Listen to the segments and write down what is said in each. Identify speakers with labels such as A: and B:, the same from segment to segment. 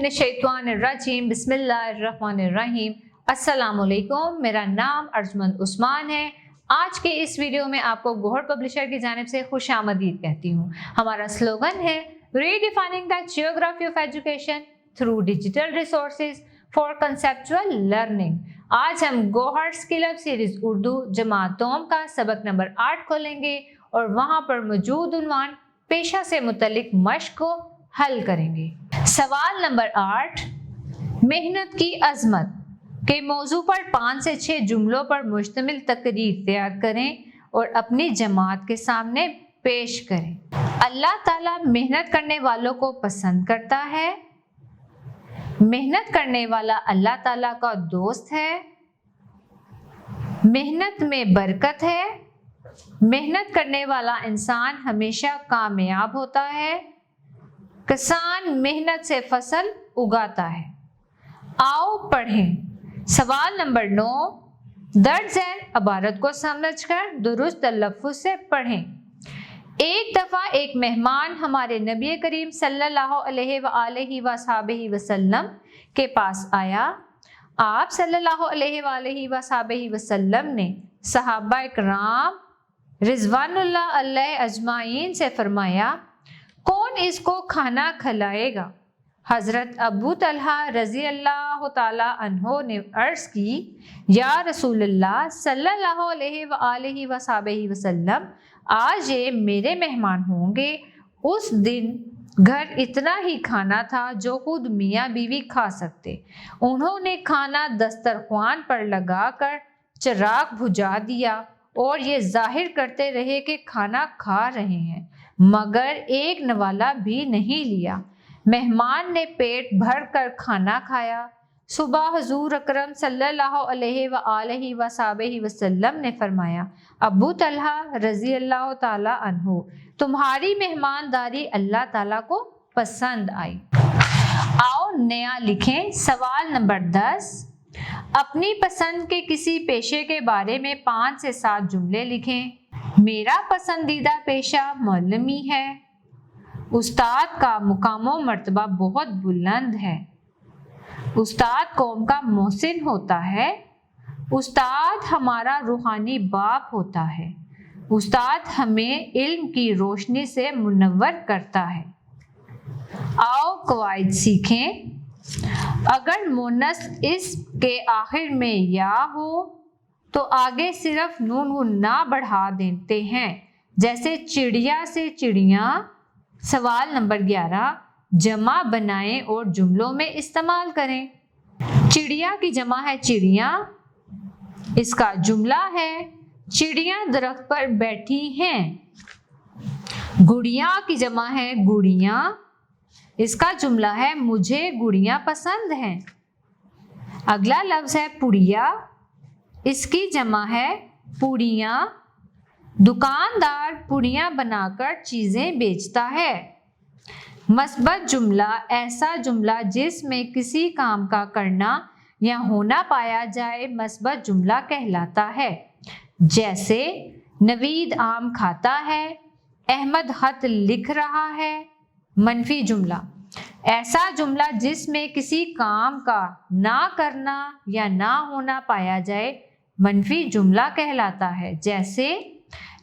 A: मिनश्शैतानिर्रजीम बिस्मिल्लाहिर्रहमानिर्रहीम। अस्सलाम वालेकुम, मेरा नाम अर्जुमंद उस्मान है। आज के इस वीडियो में आपको गोहर पब्लिशर की जानिब से खुशामदीद कहती हूँ। हमारा स्लोगन है redefining the geography of education through digital resources for conceptual learning. आज हम Gohar skill up series Urdu जमात दोम का सबक नंबर 8 खोलेंगे और वहाँ पर मौजूद उन्वान पेशा से मुतल्लिक मश्क को हल करेंगे। सवाल नंबर 8, मेहनत की अजमत के मौजू पर 5 से 6 जुमलों पर मुश्तमिल तकरीर तैयार करें और अपनी जमात के सामने पेश करें। अल्लाह ताला मेहनत करने वालों को पसंद करता है। मेहनत करने वाला अल्लाह ताला का दोस्त है। मेहनत में बरकत है। मेहनत करने वाला इंसान हमेशा कामयाब होता है। किसान मेहनत से फसल उगाता है। आओ पढ़ें। सवाल नंबर 9, दर्ज झैल इबारत को समझकर दुरुस्त तलफ्फुज़ से पढ़ें। एक दफ़ा एक मेहमान हमारे नबी करीम सल्लल्लाहु अलैहि वसल्लम के पास आया। आप सल्लल्लाहु अलैहि वसल्लम ने सहाबा इकराम रिज़वानुल्लाह अलैहि अजमाइन से फरमाया, कौन इसको खाना खिलाएगा? हज़रत अबू तलहा रज़ी अल्लाह ताला अन्हो ने अर्ज़ की, या रसूलल्लाह सल्लल्लाहु अलैहि वसल्लम, आज ये मेरे मेहमान होंगे। उस दिन घर इतना ही खाना था जो खुद मियाँ बीवी खा सकते। उन्होंने खाना दस्तरख्वान पर लगाकर चिराग बुझा दिया और ये जाहिर करते रहे कि खाना खा रहे हैं, मगर एक नवाला भी नहीं लिया। मेहमान ने पेट भर कर खाना खाया। सुबह हुजूर अकरम सल्लल्लाहु अलैहि वसल्लम ने फरमाया, अबू तलहा रज़ी अल्लाह ताला अन्हु, तुम्हारी मेहमानदारी अल्लाह ताला को पसंद आई। आओ नया लिखें। सवाल नंबर 10, अपनी पसंद के किसी पेशे के बारे में 5 से 7 जुमले लिखें। मेरा पसंदीदा पेशा मौलवी है। उस्ताद का मुकामो मर्तबा बहुत बुलंद है। उस्ताद कौम का मोहसिन होता है। उस्ताद हमारा रूहानी बाप होता है। उस्ताद हमें इल्म की रोशनी से मुनव्वर करता है। आओ कवायद सीखें। अगर मुन्नस इस के आखिर में या हो तो आगे सिर्फ नून ना बढ़ा देते हैं, जैसे चिड़िया से चिड़िया। सवाल नंबर 11, जमा बनाएं और जुमलों में इस्तेमाल करें। चिड़िया की जमा है चिड़िया। इसका जुमला है, चिड़िया दरख्त पर बैठी हैं। गुड़िया की जमा है गुड़िया। इसका जुमला है, मुझे गुड़ियाँ पसंद हैं। अगला लफ्ज़ है पुड़िया। इसकी जमा है पुड़ियाँ। दुकानदार पुड़ियाँ बनाकर चीज़ें बेचता है। मस्बत जुमला ऐसा जुमला जिसमें किसी काम का करना या होना पाया जाए मस्बत जुमला कहलाता है। जैसे नवीद आम खाता है, अहमद खत लिख रहा है। मनफी जुमला ऐसा जुमला जिसमें किसी काम का ना करना या ना होना पाया जाए मनफी जुमला कहलाता है। जैसे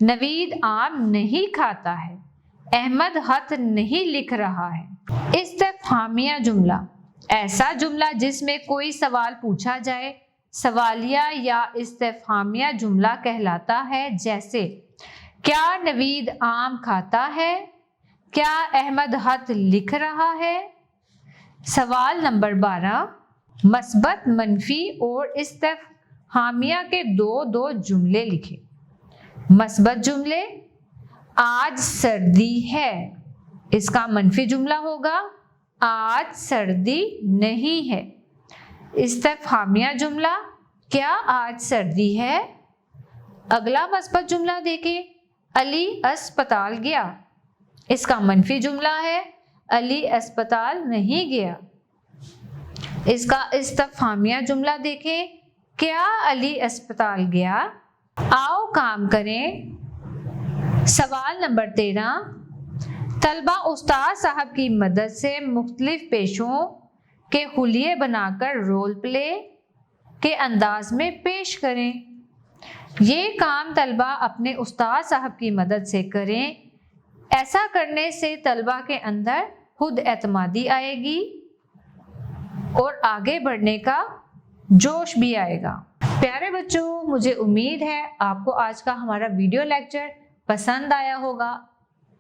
A: नवीद आम नहीं खाता है, अहमद खत नहीं लिख रहा है। इस्तिफ़हामिया जुमला ऐसा जुमला जिसमें कोई सवाल पूछा जाए सवालिया या इस्तिफ़हामिया जुमला कहलाता है। जैसे क्या नवीद आम खाता है? क्या अहमद खत लिख रहा है? सवाल नंबर 12, मस्बत मनफी और इस्तिफ़हामिया के दो जुमले लिखें। मस्बत जुमले, आज सर्दी है। इसका मनफी जुमला होगा, आज सर्दी नहीं है। इस्तिफ़हामिया जुमला, क्या आज सर्दी है? अगला मस्बत जुमला देखें, अली अस्पताल गया। इसका मनफी जुमला है, अली अस्पताल नहीं गया। इसका इस्तिफ़हामिया जुमला देखें, क्या अली अस्पताल गया? आओ काम करें। सवाल नंबर 13, तलबा उस्ताद साहब की मदद से मुख्तलिफ पेशों کے حلیے بنا کر رول پلے کے انداز میں پیش کریں۔ یہ کام طلبہ اپنے استاد صاحب کی مدد سے کریں۔ ایسا کرنے سے طلبہ کے اندر خود اعتمادی آئے گی اور آگے بڑھنے کا جوش بھی آئے گا۔ پیارے بچوں، مجھے امید ہے آپ کو آج کا ہمارا ویڈیو لیکچر پسند آیا ہوگا۔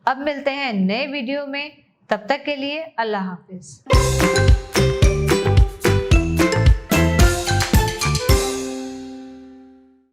A: اب ملتے ہیں نئے ویڈیو میں، تب تک کے لیے اللہ حافظ۔